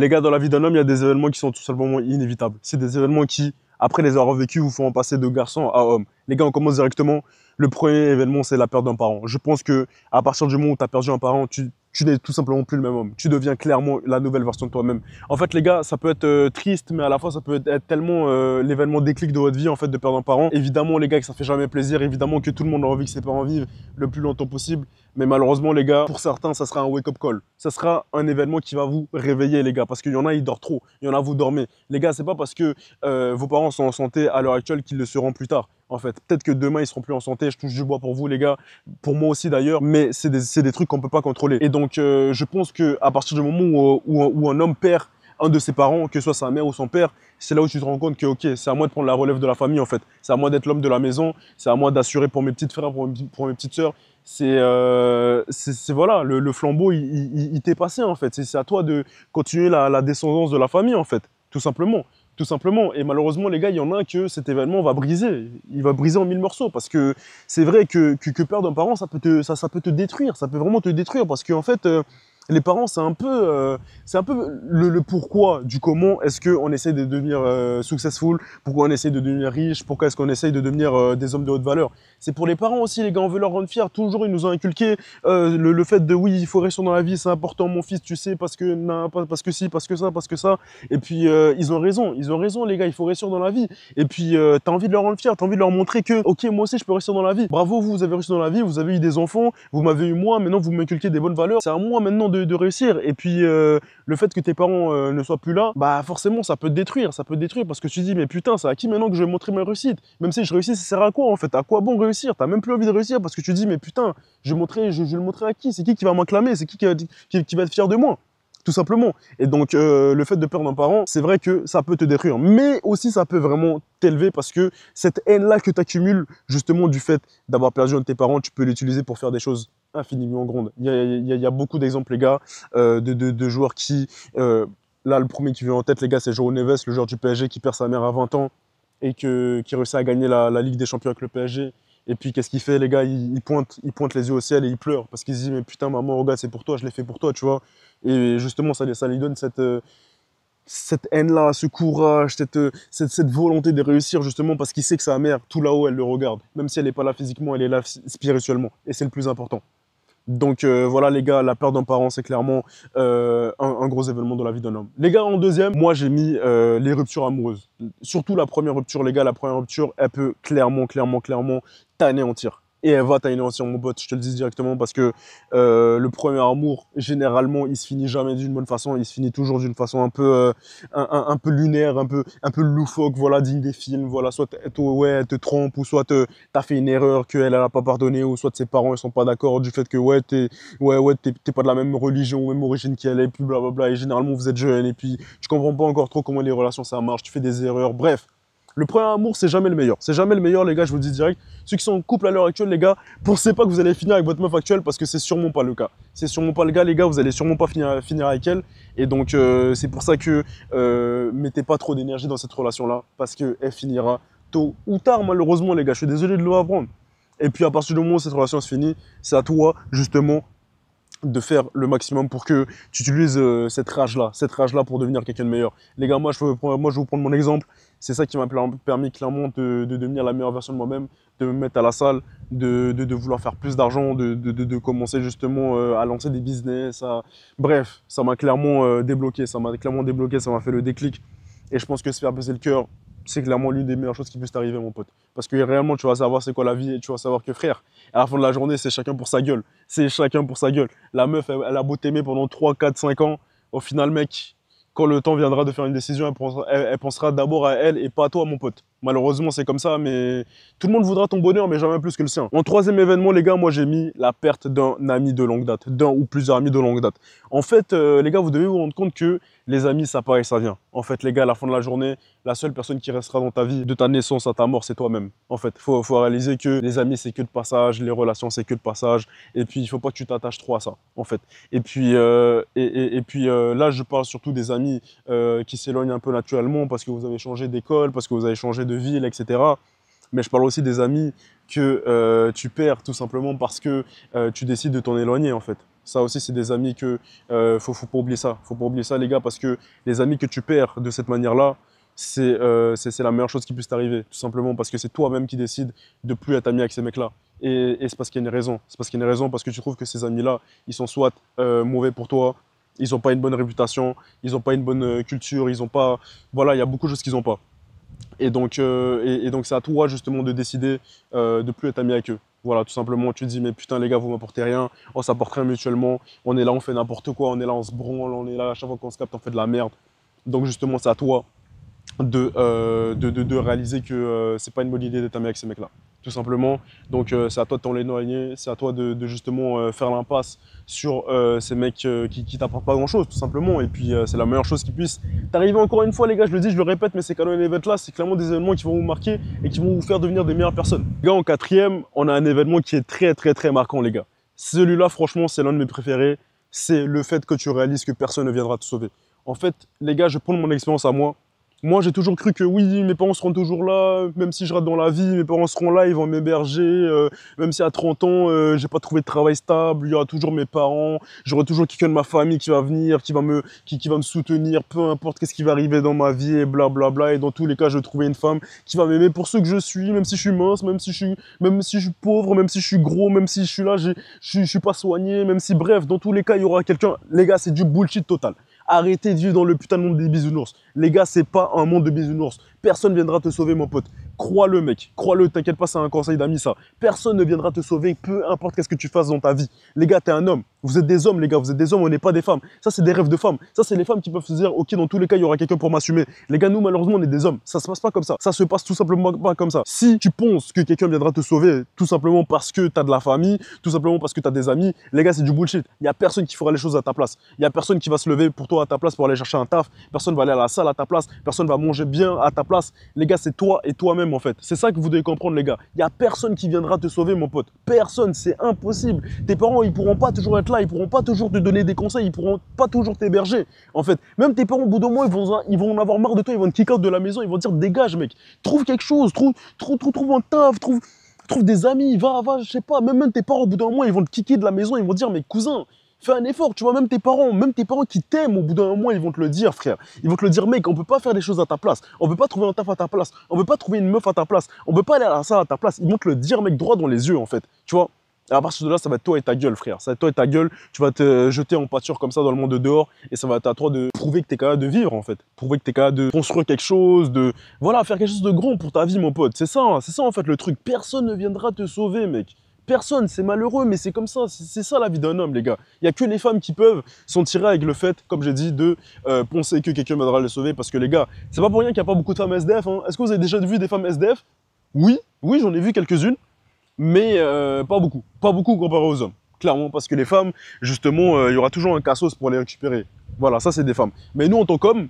Les gars, dans la vie d'un homme, il y a des événements qui sont tout simplement inévitables. C'est des événements qui, après les avoir vécus, vous font passer de garçon à homme. Les gars, on commence directement. Le premier événement, c'est la perte d'un parent. Je pense que à partir du moment où tu as perdu un parent, tu n'es tout simplement plus le même homme. Tu deviens clairement la nouvelle version de toi-même. En fait, les gars, ça peut être triste, mais à la fois, ça peut être tellement l'événement déclic de votre vie, en fait, de perdre un parent. Évidemment, les gars, que ça fait jamais plaisir. Évidemment que tout le monde a envie que ses parents vivent le plus longtemps possible. Mais malheureusement, les gars, pour certains, ça sera un wake-up call. Ça sera un événement qui va vous réveiller, les gars. Parce qu'il y en a, ils dorment trop. Il y en a, vous dormez. Les gars, c'est pas parce que vos parents sont en santé à l'heure actuelle qu'ils le seront plus tard. En fait, peut-être que demain, ils seront plus en santé. Je touche du bois pour vous, les gars. Pour moi aussi, d'ailleurs. Mais c'est des trucs qu'on peut pas contrôler. Et donc, je pense qu'à partir du moment où un homme perd un de ses parents, que ce soit sa mère ou son père, c'est là où tu te rends compte que, ok, c'est à moi de prendre la relève de la famille, en fait. C'est à moi d'être l'homme de la maison. C'est à moi d'assurer pour mes petites frères, pour mes petites sœurs. C'est voilà, le flambeau, il t'est passé, en fait. C'est à toi de continuer la descendance de la famille, en fait. Tout simplement. Tout simplement. Et malheureusement, les gars, il y en a que cet événement va briser. Il va briser en mille morceaux. Parce que c'est vrai que perdre un parent, ça peut te détruire. Ça peut vraiment te détruire. Parce qu'en fait, les parents, c'est un peu le pourquoi du comment est-ce qu'on essaie de devenir successful, pourquoi on essaie de devenir riche, pourquoi est-ce qu'on essaie de devenir des hommes de haute valeur. C'est pour les parents aussi, les gars, on veut leur rendre fiers. Toujours, ils nous ont inculqué le fait de oui, il faut réussir dans la vie, c'est important, mon fils, tu sais, parce que si, parce que ça, parce que ça. Et puis, ils ont raison, les gars, il faut réussir dans la vie. Et puis, t'as envie de leur rendre fiers, t'as envie de leur montrer que, ok, moi aussi, je peux réussir dans la vie. Bravo, vous avez réussi dans la vie, vous avez eu des enfants, vous m'avez eu moi, maintenant, vous m'inculquez des bonnes valeurs. C'est à moi maintenant de réussir. Et puis, le fait que tes parents ne soient plus là, bah forcément, ça peut te détruire. Ça peut te détruire parce que tu te dis, mais putain, c'est à qui maintenant que je vais montrer ma réussite? Même si je réussis, ça sert à quoi en fait? À quoi bon réussir? T'as même plus envie de réussir parce que tu te dis, mais putain, je vais le montrer à qui? C'est qui va m'acclamer? C'est qui va être fier de moi? Tout simplement. Et donc, le fait de perdre un parent, c'est vrai que ça peut te détruire. Mais aussi, ça peut vraiment t'élever parce que cette haine-là que tu accumules, justement, du fait d'avoir perdu un de tes parents, tu peux l'utiliser pour faire des choses infiniment grandes. Il y a beaucoup d'exemples, les gars, de joueurs qui... là, le premier qui vient en tête, les gars, c'est João Neves, le joueur du PSG qui perd sa mère à 20 ans et qui réussit à gagner la Ligue des Champions avec le PSG. Et puis, qu'est-ce qu'il fait, les gars? Il pointe les yeux au ciel et il pleure parce qu'il se dit, mais putain, maman, regarde, c'est pour toi, je l'ai fait pour toi, tu vois. Et justement, ça lui donne cette haine-là, ce courage, cette volonté de réussir, justement, parce qu'il sait que sa mère, tout là-haut, elle le regarde. Même si elle n'est pas là physiquement, elle est là spirituellement. Et c'est le plus important. Donc voilà, les gars, la perte d'un parent, c'est clairement un gros événement dans la vie d'un homme. Les gars, en deuxième, moi, j'ai mis les ruptures amoureuses. Surtout la première rupture, les gars, la première rupture, elle peut clairement t'anéantir. Et elle va t'anéantir, mon pote, je te le dis directement, parce que le premier amour, généralement, il se finit jamais d'une bonne façon, il se finit toujours d'une façon un peu lunaire, un peu loufoque, voilà, digne des films, voilà, soit ouais, elle te trompe, ou soit t'as fait une erreur qu'elle n'a pas pardonné, ou soit ses parents, ils sont pas d'accord du fait que, ouais, t'es pas de la même religion, même origine qu'elle, et puis blablabla, et généralement, vous êtes jeunes, et puis tu comprends pas encore trop comment les relations, ça marche, tu fais des erreurs, bref. Le premier amour, c'est jamais le meilleur. C'est jamais le meilleur, les gars, je vous le dis direct. Ceux qui sont en couple à l'heure actuelle, les gars, pensez pas que vous allez finir avec votre meuf actuelle parce que c'est sûrement pas le cas. C'est sûrement pas le cas, les gars, vous allez sûrement pas finir avec elle. Et donc, c'est pour ça que mettez pas trop d'énergie dans cette relation-là parce qu'elle finira tôt ou tard, malheureusement, les gars. Je suis désolé de le apprendre. Et puis, à partir du moment où cette relation se finit, c'est à toi, justement, de faire le maximum pour que tu utilises cette rage-là pour devenir quelqu'un de meilleur. Les gars, moi, je vais vous prendre mon exemple. C'est ça qui m'a permis clairement de devenir la meilleure version de moi-même, de me mettre à la salle, de vouloir faire plus d'argent, de commencer justement à lancer des business. Bref, ça m'a clairement débloqué, ça m'a fait le déclic. Et je pense que se faire baisser le cœur, c'est clairement l'une des meilleures choses qui puisse t'arriver, mon pote. Parce que réellement, tu vas savoir c'est quoi la vie et tu vas savoir que, frère, à la fin de la journée, c'est chacun pour sa gueule. C'est chacun pour sa gueule. La meuf, elle a beau t'aimer pendant 3, 4, 5 ans. Au final, mec, quand le temps viendra de faire une décision, elle pensera d'abord à elle et pas à toi, mon pote. Malheureusement, c'est comme ça, mais tout le monde voudra ton bonheur, mais jamais plus que le sien. En troisième événement, les gars, moi, j'ai mis la perte d'un ami de longue date, d'un ou plusieurs amis de longue date. En fait, les gars, vous devez vous rendre compte que les amis, ça part et ça vient. En fait, les gars, à la fin de la journée, la seule personne qui restera dans ta vie, de ta naissance à ta mort, c'est toi-même. En fait, faut réaliser que les amis, c'est que de passage, les relations, c'est que de passage. Et puis, il faut pas que tu t'attaches trop à ça, en fait. Et puis, là, je parle surtout des amis qui s'éloignent un peu naturellement parce que vous avez changé d'école, parce que vous avez changé de ville, etc. Mais je parle aussi des amis que tu perds tout simplement parce que tu décides de t'en éloigner, en fait. Ça aussi, c'est des amis que faut pas oublier ça. Faut pas oublier ça, les gars, parce que les amis que tu perds de cette manière-là, c'est la meilleure chose qui puisse t'arriver, tout simplement parce que c'est toi-même qui décides de plus être ami avec ces mecs-là. Et c'est parce qu'il y a une raison. C'est parce qu'il y a une raison, parce que tu trouves que ces amis-là, ils sont soit mauvais pour toi, ils n'ont pas une bonne réputation, ils n'ont pas une bonne culture, ils n'ont pas... Voilà, il y a beaucoup de choses qu'ils n'ont pas. Et donc c'est à toi justement de décider de plus être ami avec eux. Voilà, tout simplement, tu te dis, mais putain les gars, vous m'apportez rien, on s'apporte rien mutuellement, on est là, on fait n'importe quoi, on est là, on se branle, on est là, à chaque fois qu'on se capte, on fait de la merde. Donc justement, c'est à toi de réaliser que c'est pas une bonne idée d'être ami avec ces mecs-là, tout simplement. Donc c'est à toi de t'en éloigner, c'est à toi de justement faire l'impasse sur ces mecs qui t'apportent pas grand-chose, tout simplement. Et puis c'est la meilleure chose qui puisse t'arriver. Encore une fois, les gars, je le dis, je le répète, mais ces Canon Events-là, c'est clairement des événements qui vont vous marquer et qui vont vous faire devenir des meilleures personnes. Les gars, en quatrième, on a un événement qui est très, très, très marquant, les gars. Celui-là, franchement, c'est l'un de mes préférés. C'est le fait que tu réalises que personne ne viendra te sauver. En fait, les gars, je prends mon expérience à moi. Moi, j'ai toujours cru que oui, mes parents seront toujours là, même si je rate dans la vie, mes parents seront là, ils vont m'héberger, même si à 30 ans, j'ai pas trouvé de travail stable, il y aura toujours mes parents, j'aurai toujours quelqu'un de ma famille qui va venir, qui va me soutenir, peu importe qu'est-ce qui va arriver dans ma vie, et blablabla, et dans tous les cas, je vais trouver une femme qui va m'aimer pour ce que je suis, même si je suis mince, même si je suis pauvre, même si je suis gros, même si je suis là, je suis pas soigné, même si, bref, dans tous les cas, il y aura quelqu'un. Les gars, c'est du bullshit total. Arrêtez de vivre dans le putain de monde des bisounours. Les gars, c'est pas un monde de bisounours. Personne viendra te sauver, mon pote. Crois-le, mec. Crois-le, t'inquiète pas, c'est un conseil d'amis, ça. Personne ne viendra te sauver, peu importe qu'est-ce que tu fasses dans ta vie. Les gars, t'es un homme. Vous êtes des hommes, les gars. Vous êtes des hommes, on n'est pas des femmes. Ça, c'est des rêves de femmes. Ça, c'est les femmes qui peuvent se dire, ok, dans tous les cas, il y aura quelqu'un pour m'assumer. Les gars, nous, malheureusement, on est des hommes. Ça se passe pas comme ça. Ça se passe tout simplement pas comme ça. Si tu penses que quelqu'un viendra te sauver, tout simplement parce que t'as de la famille, tout simplement parce que t'as des amis, les gars, c'est du bullshit. Il y a personne qui fera les choses à ta place. Il y a personne qui va se lever pour toi à ta place pour aller chercher un taf. Personne va aller à la salle à ta place. Personne va manger bien à ta place. Les gars, c'est toi et toi-même, en fait. C'est ça que vous devez comprendre, les gars. Il y a personne qui viendra te sauver, mon pote. Personne, c'est impossible. Tes parents, ils pourront pas toujours être là. Ils pourront pas toujours te donner des conseils. Ils pourront pas toujours t'héberger. En fait, même tes parents, au bout d'un moment, ils vont en avoir marre de toi. Ils vont te kick out de la maison. Ils vont te dire, dégage, mec. Trouve quelque chose. Trouve un taf. Trouve des amis. Va, je sais pas. Même tes parents, au bout d'un moment, ils vont te kicker de la maison. Ils vont te dire, mais cousin, fais un effort, tu vois, même tes parents qui t'aiment, au bout d'un moment, ils vont te le dire, frère. Ils vont te le dire, mec, on peut pas faire des choses à ta place. On peut pas trouver un taf à ta place. On peut pas trouver une meuf à ta place. On peut pas aller à la salle à ta place. Ils vont te le dire, mec, droit dans les yeux, en fait. Tu vois. Et à partir de là, ça va être toi et ta gueule, frère. Ça va être toi et ta gueule. Tu vas te jeter en pâture comme ça dans le monde de dehors. Et ça va être à toi de prouver que tu es capable de vivre, en fait. Prouver que tu es capable de construire quelque chose, voilà, faire quelque chose de grand pour ta vie, mon pote. C'est ça, en fait, le truc. Personne ne viendra te sauver, mec. Personne, c'est malheureux, mais c'est comme ça. C'est ça la vie d'un homme, les gars. Il n'y a que les femmes qui peuvent s'en tirer avec le fait, comme j'ai dit, de penser que quelqu'un viendra les sauver. Parce que les gars, c'est pas pour rien qu'il n'y a pas beaucoup de femmes SDF. Hein. Est-ce que vous avez déjà vu des femmes SDF? Oui, j'en ai vu quelques-unes. Mais pas beaucoup. Pas beaucoup comparé aux hommes. Clairement, parce que les femmes, justement, il y aura toujours un cassos pour les récupérer. Voilà, ça, c'est des femmes. Mais nous, en tant qu'hommes,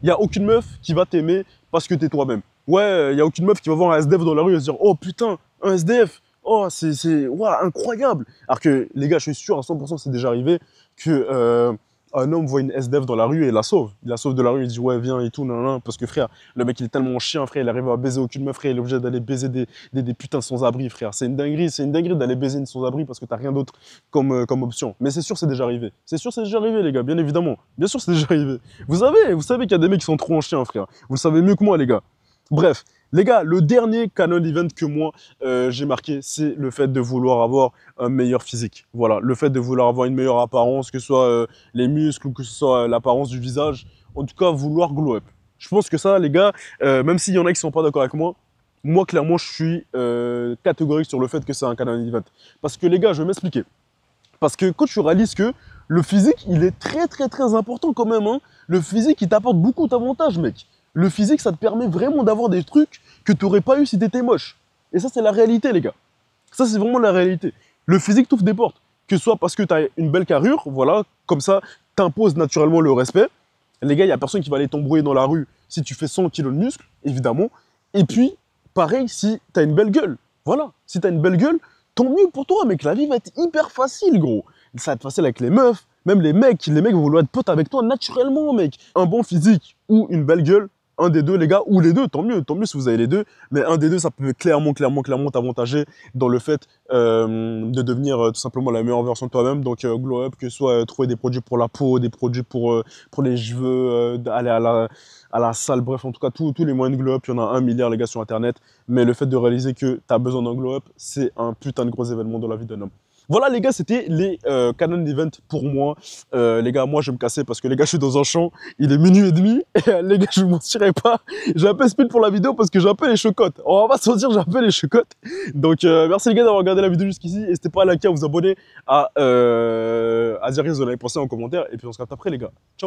il n'y a aucune meuf qui va t'aimer parce que t'es toi-même. Ouais, il n'y a aucune meuf qui va voir un SDF dans la rue et se dire « Oh putain, un SDF ! Oh, c'est incroyable !» Alors que, les gars, je suis sûr à 100% que c'est déjà arrivé que un homme voit une SDF dans la rue et la sauve. Il la sauve de la rue, il dit ouais viens et tout, nan, parce que frère, le mec il est tellement chien, frère, il arrive à baiser aucune meuf, frère, il est obligé d'aller baiser des putains sans-abri, frère. C'est une dinguerie d'aller baiser une sans-abri parce que t'as rien d'autre comme option. Mais c'est sûr c'est déjà arrivé. C'est sûr c'est déjà arrivé les gars, bien évidemment. Bien sûr c'est déjà arrivé. Vous savez qu'il y a des mecs qui sont trop en chien, frère. Vous le savez mieux que moi les gars. Bref, les gars, le dernier Canon Event que moi j'ai marqué, c'est le fait de vouloir avoir un meilleur physique. Voilà, le fait de vouloir avoir une meilleure apparence, que ce soit les muscles ou que ce soit l'apparence du visage. En tout cas, vouloir glow up. Je pense que ça, les gars, même s'il y en a qui sont pas d'accord avec moi, clairement, je suis catégorique sur le fait que c'est un Canon Event. Parce que les gars, je vais m'expliquer. Parce que quand tu réalises que le physique, il est très très très important quand même. Hein. Le physique, il t'apporte beaucoup d'avantages, mec. Le physique, ça te permet vraiment d'avoir des trucs que tu n'aurais pas eu si tu étais moche. Et ça, c'est la réalité, les gars. Ça, c'est vraiment la réalité. Le physique t'ouvre des portes. Que ce soit parce que tu as une belle carrure, voilà, comme ça, t'imposes naturellement le respect. Les gars, il n'y a personne qui va aller t'embrouiller dans la rue si tu fais 100 kilos de muscle, évidemment. Et puis, pareil, si tu as une belle gueule. Voilà, si tu as une belle gueule, tant mieux pour toi, mec. La vie va être hyper facile, gros. Ça va être facile avec les meufs, même les mecs vont vouloir être potes avec toi naturellement, mec. Un bon physique ou une belle gueule, un des deux, les gars, ou les deux, tant mieux si vous avez les deux, mais un des deux, ça peut clairement t'avantager dans le fait de devenir tout simplement la meilleure version de toi-même. Donc, glow up, que ce soit trouver des produits pour la peau, des produits pour les cheveux, aller à la salle, bref, en tout cas, tous les moyens de glow up, il y en a 1 milliard, les gars, sur Internet. Mais le fait de réaliser que tu as besoin d'un glow up, c'est un putain de gros événement dans la vie d'un homme. Voilà les gars, c'était les Canon Event pour moi. Les gars, moi je vais me casser parce que les gars, je suis dans un champ, il est minuit et demi. Et les gars, je vous mentirai pas, j'ai un peu speed pour la vidéo parce que j'ai un peu les chocottes. On va pas se mentir, j'ai un peu les chocottes. Donc merci les gars d'avoir regardé la vidéo jusqu'ici. N'hésitez pas à liker, à vous abonner, à dire ce que vous en avez pensé en commentaire. Et puis on se capte après les gars. Ciao.